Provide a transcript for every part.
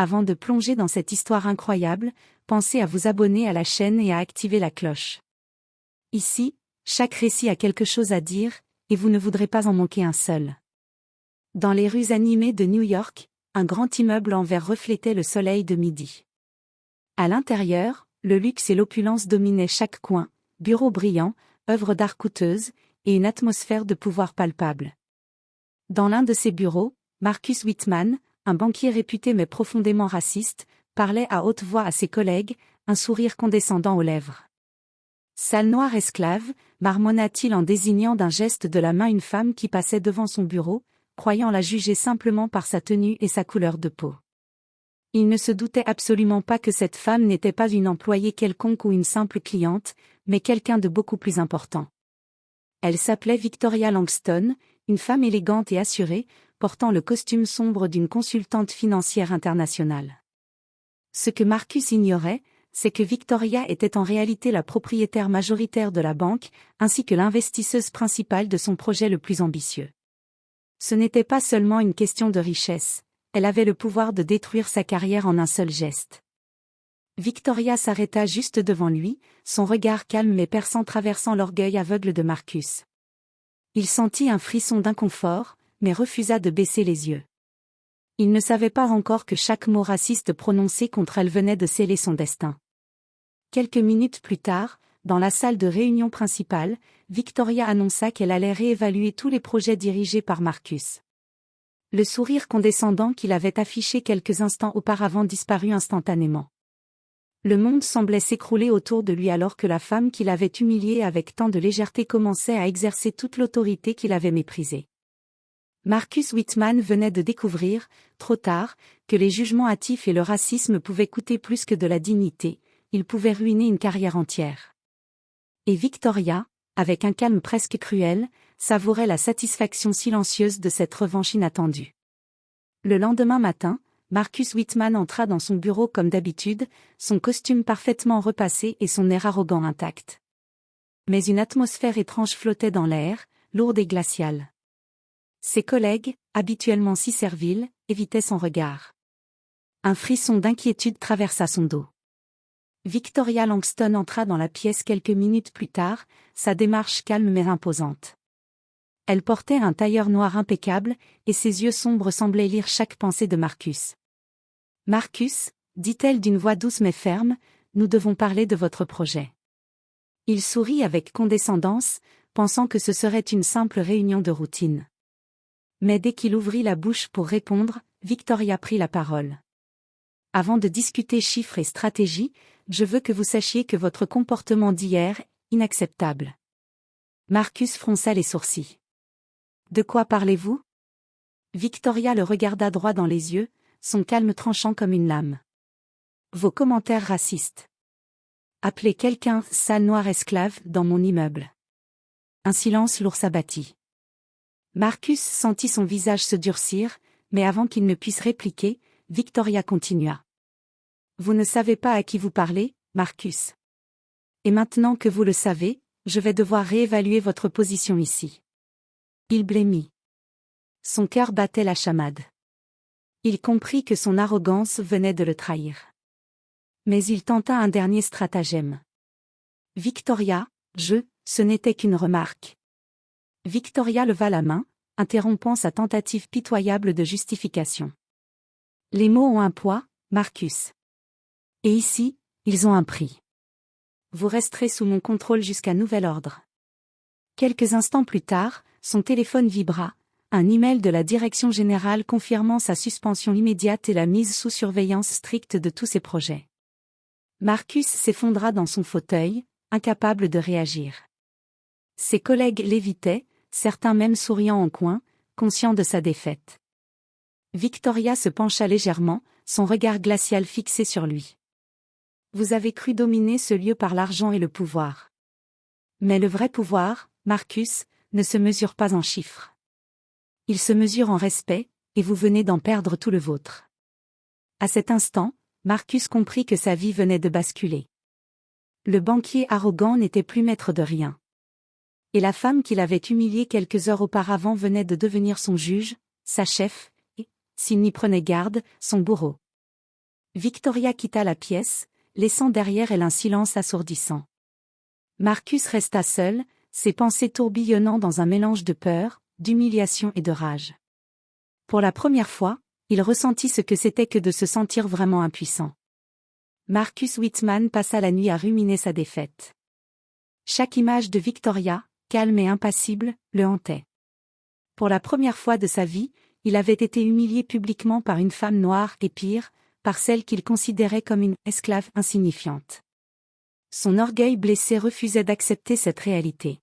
Avant de plonger dans cette histoire incroyable, pensez à vous abonner à la chaîne et à activer la cloche. Ici, chaque récit a quelque chose à dire, et vous ne voudrez pas en manquer un seul. Dans les rues animées de New York, un grand immeuble en verre reflétait le soleil de midi. À l'intérieur, le luxe et l'opulence dominaient chaque coin, bureaux brillants, œuvres d'art coûteuses, et une atmosphère de pouvoir palpable. Dans l'un de ces bureaux, Marcus Whitman, un banquier réputé mais profondément raciste, parlait à haute voix à ses collègues, un sourire condescendant aux lèvres. « Sale noire esclave », marmonna-t-il en désignant d'un geste de la main une femme qui passait devant son bureau, croyant la juger simplement par sa tenue et sa couleur de peau. Il ne se doutait absolument pas que cette femme n'était pas une employée quelconque ou une simple cliente, mais quelqu'un de beaucoup plus important. Elle s'appelait Victoria Langston, une femme élégante et assurée, portant le costume sombre d'une consultante financière internationale. Ce que Marcus ignorait, c'est que Victoria était en réalité la propriétaire majoritaire de la banque, ainsi que l'investisseuse principale de son projet le plus ambitieux. Ce n'était pas seulement une question de richesse, elle avait le pouvoir de détruire sa carrière en un seul geste. Victoria s'arrêta juste devant lui, son regard calme mais perçant traversant l'orgueil aveugle de Marcus. Il sentit un frisson d'inconfort, mais refusa de baisser les yeux. Il ne savait pas encore que chaque mot raciste prononcé contre elle venait de sceller son destin. Quelques minutes plus tard, dans la salle de réunion principale, Victoria annonça qu'elle allait réévaluer tous les projets dirigés par Marcus. Le sourire condescendant qu'il avait affiché quelques instants auparavant disparut instantanément. Le monde semblait s'écrouler autour de lui alors que la femme qui l'avait humilié avec tant de légèreté commençait à exercer toute l'autorité qu'il avait méprisée. Marcus Whitman venait de découvrir, trop tard, que les jugements hâtifs et le racisme pouvaient coûter plus que de la dignité, ils pouvaient ruiner une carrière entière. Et Victoria, avec un calme presque cruel, savourait la satisfaction silencieuse de cette revanche inattendue. Le lendemain matin, Marcus Whitman entra dans son bureau comme d'habitude, son costume parfaitement repassé et son air arrogant intact. Mais une atmosphère étrange flottait dans l'air, lourde et glaciale. Ses collègues, habituellement si serviles, évitaient son regard. Un frisson d'inquiétude traversa son dos. Victoria Langston entra dans la pièce quelques minutes plus tard, sa démarche calme mais imposante. Elle portait un tailleur noir impeccable, et ses yeux sombres semblaient lire chaque pensée de Marcus. « Marcus, dit-elle d'une voix douce mais ferme, nous devons parler de votre projet. » Il sourit avec condescendance, pensant que ce serait une simple réunion de routine. Mais dès qu'il ouvrit la bouche pour répondre, Victoria prit la parole. « Avant de discuter chiffres et stratégie, je veux que vous sachiez que votre comportement d'hier est inacceptable. » Marcus fronça les sourcils. « De quoi parlez-vous » Victoria le regarda droit dans les yeux, son calme tranchant comme une lame. « Vos commentaires racistes. Appeler quelqu'un « sale noire esclave » dans mon immeuble. » Un silence lourd s'abattit. Marcus sentit son visage se durcir, mais avant qu'il ne puisse répliquer, Victoria continua. « Vous ne savez pas à qui vous parlez, Marcus. Et maintenant que vous le savez, je vais devoir réévaluer votre position ici. » Il blêmit. Son cœur battait la chamade. Il comprit que son arrogance venait de le trahir. Mais il tenta un dernier stratagème. « Victoria, ce n'était qu'une remarque. » Victoria leva la main, interrompant sa tentative pitoyable de justification. « Les mots ont un poids, Marcus. Et ici, ils ont un prix. Vous resterez sous mon contrôle jusqu'à nouvel ordre. » Quelques instants plus tard, son téléphone vibra, un email de la direction générale confirmant sa suspension immédiate et la mise sous surveillance stricte de tous ses projets. Marcus s'effondra dans son fauteuil, incapable de réagir. Ses collègues l'évitaient, certains même souriant en coin, conscients de sa défaite. Victoria se pencha légèrement, son regard glacial fixé sur lui. « Vous avez cru dominer ce lieu par l'argent et le pouvoir. Mais le vrai pouvoir, Marcus, ne se mesure pas en chiffres. Il se mesure en respect, et vous venez d'en perdre tout le vôtre. » À cet instant, Marcus comprit que sa vie venait de basculer. Le banquier arrogant n'était plus maître de rien. Et la femme qui l'avait humilié quelques heures auparavant venait de devenir son juge, sa chef, et, s'il n'y prenait garde, son bourreau. Victoria quitta la pièce, laissant derrière elle un silence assourdissant. Marcus resta seul, ses pensées tourbillonnant dans un mélange de peur, d'humiliation et de rage. Pour la première fois, il ressentit ce que c'était que de se sentir vraiment impuissant. Marcus Whitman passa la nuit à ruminer sa défaite. Chaque image de Victoria, calme et impassible, le hantait. Pour la première fois de sa vie, il avait été humilié publiquement par une femme noire et pire, par celle qu'il considérait comme une esclave insignifiante. Son orgueil blessé refusait d'accepter cette réalité.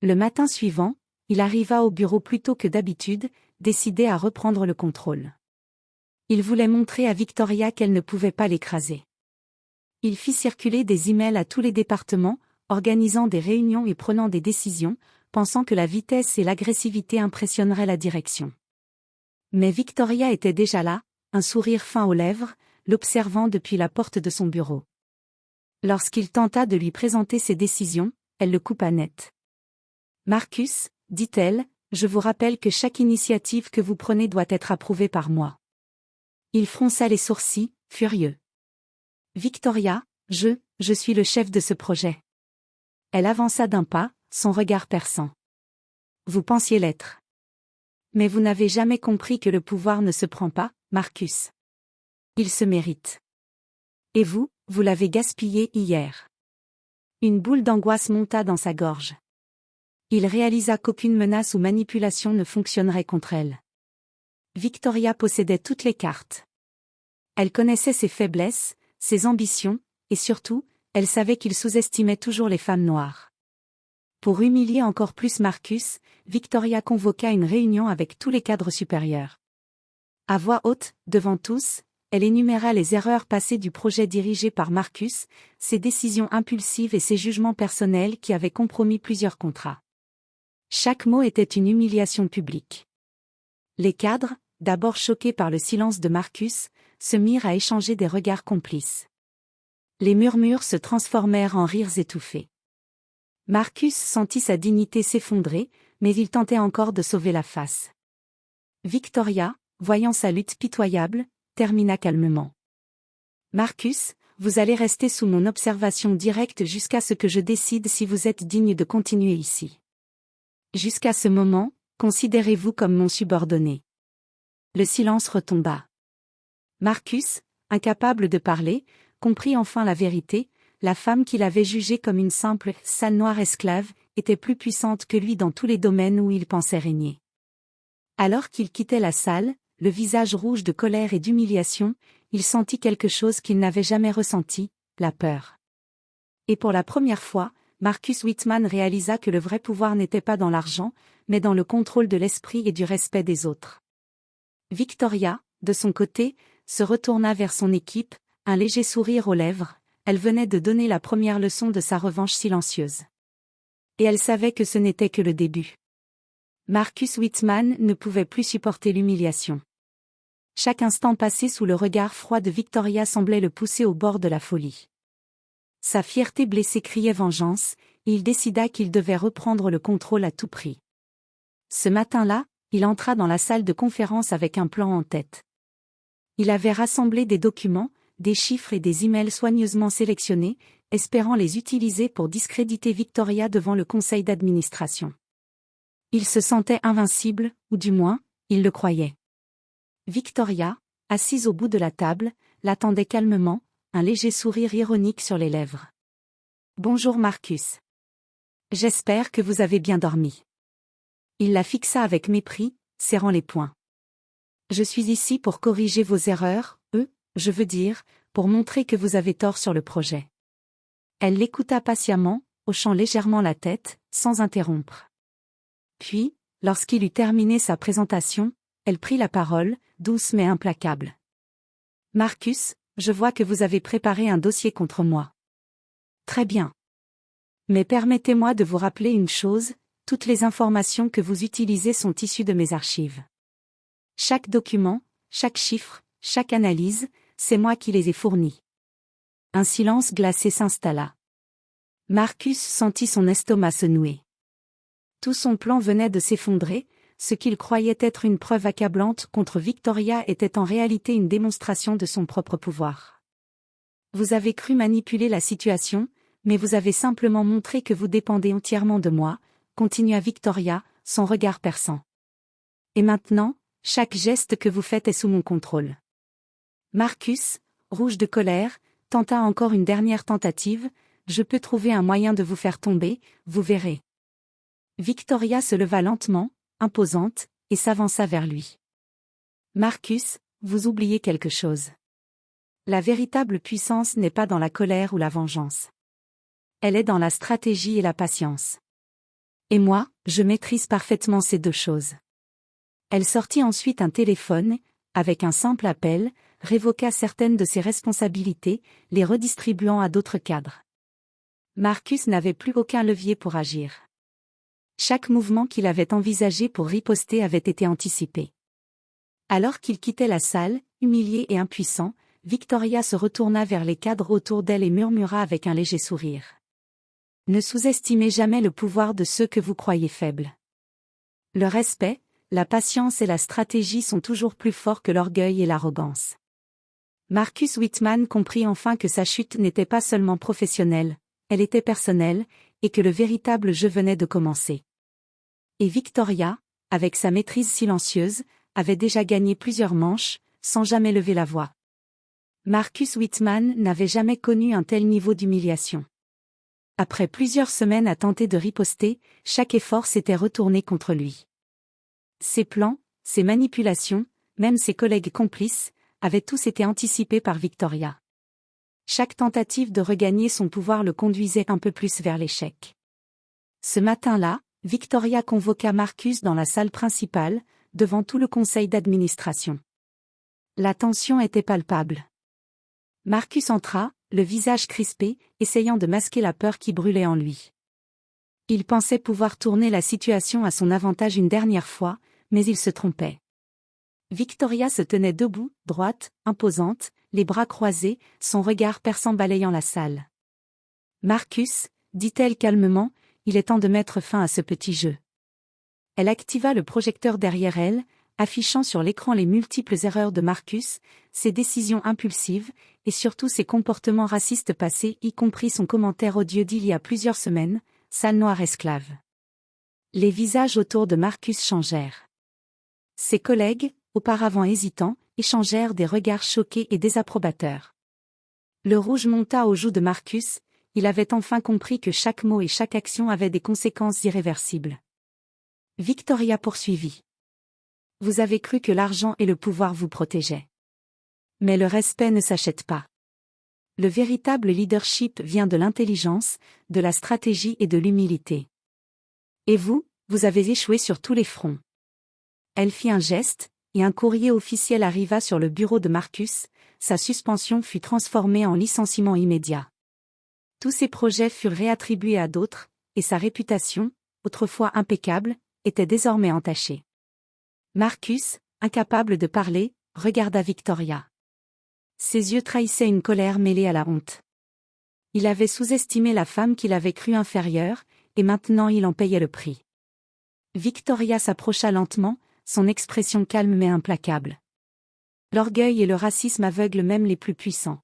Le matin suivant, il arriva au bureau plus tôt que d'habitude, décidé à reprendre le contrôle. Il voulait montrer à Victoria qu'elle ne pouvait pas l'écraser. Il fit circuler des emails à tous les départements, organisant des réunions et prenant des décisions, pensant que la vitesse et l'agressivité impressionneraient la direction. Mais Victoria était déjà là, un sourire fin aux lèvres, l'observant depuis la porte de son bureau. Lorsqu'il tenta de lui présenter ses décisions, elle le coupa net. « Marcus, dit-elle, je vous rappelle que chaque initiative que vous prenez doit être approuvée par moi. » Il fronça les sourcils, furieux. « Victoria, je suis le chef de ce projet. » Elle avança d'un pas, son regard perçant. « Vous pensiez l'être. Mais vous n'avez jamais compris que le pouvoir ne se prend pas, Marcus. Il se mérite. Et vous l'avez gaspillé hier. » Une boule d'angoisse monta dans sa gorge. Il réalisa qu'aucune menace ou manipulation ne fonctionnerait contre elle. Victoria possédait toutes les cartes. Elle connaissait ses faiblesses, ses ambitions, et surtout, elle savait qu'il sous-estimait toujours les femmes noires. Pour humilier encore plus Marcus, Victoria convoqua une réunion avec tous les cadres supérieurs. À voix haute, devant tous, elle énuméra les erreurs passées du projet dirigé par Marcus, ses décisions impulsives et ses jugements personnels qui avaient compromis plusieurs contrats. Chaque mot était une humiliation publique. Les cadres, d'abord choqués par le silence de Marcus, se mirent à échanger des regards complices. Les murmures se transformèrent en rires étouffés. Marcus sentit sa dignité s'effondrer, mais il tentait encore de sauver la face. Victoria, voyant sa lutte pitoyable, termina calmement. « Marcus, vous allez rester sous mon observation directe jusqu'à ce que je décide si vous êtes digne de continuer ici. Jusqu'à ce moment, considérez-vous comme mon subordonné. » Le silence retomba. Marcus, incapable de parler, comprit enfin la vérité, la femme qu'il avait jugée comme une simple « sale noire esclave » était plus puissante que lui dans tous les domaines où il pensait régner. Alors qu'il quittait la salle, le visage rouge de colère et d'humiliation, il sentit quelque chose qu'il n'avait jamais ressenti, la peur. Et pour la première fois, Marcus Whitman réalisa que le vrai pouvoir n'était pas dans l'argent, mais dans le contrôle de l'esprit et du respect des autres. Victoria, de son côté, se retourna vers son équipe, un léger sourire aux lèvres, elle venait de donner la première leçon de sa revanche silencieuse. Et elle savait que ce n'était que le début. Marcus Whitman ne pouvait plus supporter l'humiliation. Chaque instant passé sous le regard froid de Victoria semblait le pousser au bord de la folie. Sa fierté blessée criait vengeance, et il décida qu'il devait reprendre le contrôle à tout prix. Ce matin-là, il entra dans la salle de conférence avec un plan en tête. Il avait rassemblé des documents, des chiffres et des emails soigneusement sélectionnés, espérant les utiliser pour discréditer Victoria devant le conseil d'administration. Il se sentait invincible, ou du moins, il le croyait. Victoria, assise au bout de la table, l'attendait calmement, un léger sourire ironique sur les lèvres. « Bonjour Marcus. J'espère que vous avez bien dormi. » Il la fixa avec mépris, serrant les poings. « Je suis ici pour corriger vos erreurs, je veux dire, pour montrer que vous avez tort sur le projet. » Elle l'écouta patiemment, hochant légèrement la tête, sans interrompre. Puis, lorsqu'il eut terminé sa présentation, elle prit la parole, douce mais implacable. « Marcus, je vois que vous avez préparé un dossier contre moi. Très bien. Mais permettez-moi de vous rappeler une chose, toutes les informations que vous utilisez sont issues de mes archives. Chaque document, chaque chiffre, chaque analyse, c'est moi qui les ai fournis. » Un silence glacé s'installa. Marcus sentit son estomac se nouer. Tout son plan venait de s'effondrer, ce qu'il croyait être une preuve accablante contre Victoria était en réalité une démonstration de son propre pouvoir. Vous avez cru manipuler la situation, mais vous avez simplement montré que vous dépendez entièrement de moi, continua Victoria, son regard perçant. Et maintenant, chaque geste que vous faites est sous mon contrôle. Marcus, rouge de colère, tenta encore une dernière tentative. Je peux trouver un moyen de vous faire tomber, vous verrez. Victoria se leva lentement, imposante, et s'avança vers lui. Marcus, vous oubliez quelque chose. La véritable puissance n'est pas dans la colère ou la vengeance. Elle est dans la stratégie et la patience. Et moi, je maîtrise parfaitement ces deux choses. Elle sortit ensuite un téléphone, avec un simple appel, révoqua certaines de ses responsabilités, les redistribuant à d'autres cadres. Marcus n'avait plus aucun levier pour agir. Chaque mouvement qu'il avait envisagé pour riposter avait été anticipé. Alors qu'il quittait la salle, humilié et impuissant, Victoria se retourna vers les cadres autour d'elle et murmura avec un léger sourire. Ne sous-estimez jamais le pouvoir de ceux que vous croyez faibles. Le respect, la patience et la stratégie sont toujours plus forts que l'orgueil et l'arrogance. Marcus Whitman comprit enfin que sa chute n'était pas seulement professionnelle, elle était personnelle, et que le véritable jeu venait de commencer. Et Victoria, avec sa maîtrise silencieuse, avait déjà gagné plusieurs manches, sans jamais lever la voix. Marcus Whitman n'avait jamais connu un tel niveau d'humiliation. Après plusieurs semaines à tenter de riposter, chaque effort s'était retourné contre lui. Ses plans, ses manipulations, même ses collègues complices, avaient tous été anticipés par Victoria. Chaque tentative de regagner son pouvoir le conduisait un peu plus vers l'échec. Ce matin-là, Victoria convoqua Marcus dans la salle principale, devant tout le conseil d'administration. La tension était palpable. Marcus entra, le visage crispé, essayant de masquer la peur qui brûlait en lui. Il pensait pouvoir tourner la situation à son avantage une dernière fois, mais il se trompait. Victoria se tenait debout, droite, imposante, les bras croisés, son regard perçant balayant la salle. « Marcus, dit-elle calmement, il est temps de mettre fin à ce petit jeu. » Elle activa le projecteur derrière elle, affichant sur l'écran les multiples erreurs de Marcus, ses décisions impulsives, et surtout ses comportements racistes passés, y compris son commentaire odieux d'il y a plusieurs semaines, « Sale noire esclave ». Les visages autour de Marcus changèrent. Ses collègues, auparavant hésitants, échangèrent des regards choqués et désapprobateurs. Le rouge monta aux joues de Marcus, il avait enfin compris que chaque mot et chaque action avaient des conséquences irréversibles. Victoria poursuivit. Vous avez cru que l'argent et le pouvoir vous protégeaient. Mais le respect ne s'achète pas. Le véritable leadership vient de l'intelligence, de la stratégie et de l'humilité. Et vous, vous avez échoué sur tous les fronts. Elle fit un geste, et un courrier officiel arriva sur le bureau de Marcus, sa suspension fut transformée en licenciement immédiat. Tous ses projets furent réattribués à d'autres, et sa réputation, autrefois impeccable, était désormais entachée. Marcus, incapable de parler, regarda Victoria. Ses yeux trahissaient une colère mêlée à la honte. Il avait sous-estimé la femme qu'il avait crue inférieure, et maintenant il en payait le prix. Victoria s'approcha lentement, son expression calme mais implacable. L'orgueil et le racisme aveuglent même les plus puissants.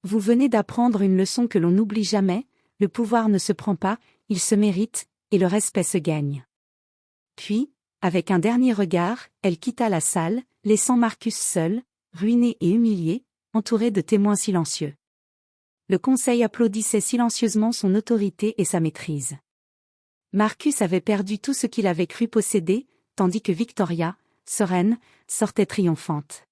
Vous venez d'apprendre une leçon que l'on n'oublie jamais, le pouvoir ne se prend pas, il se mérite, et le respect se gagne. Puis, avec un dernier regard, elle quitta la salle, laissant Marcus seul, ruiné et humilié, entouré de témoins silencieux. Le conseil applaudissait silencieusement son autorité et sa maîtrise. Marcus avait perdu tout ce qu'il avait cru posséder, tandis que Victoria, sereine, sortait triomphante.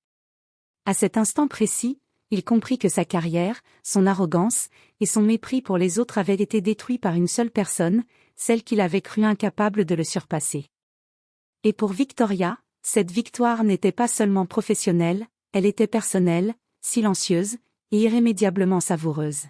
À cet instant précis, il comprit que sa carrière, son arrogance, et son mépris pour les autres avaient été détruits par une seule personne, celle qu'il avait cru incapable de le surpasser. Et pour Victoria, cette victoire n'était pas seulement professionnelle, elle était personnelle, silencieuse, et irrémédiablement savoureuse.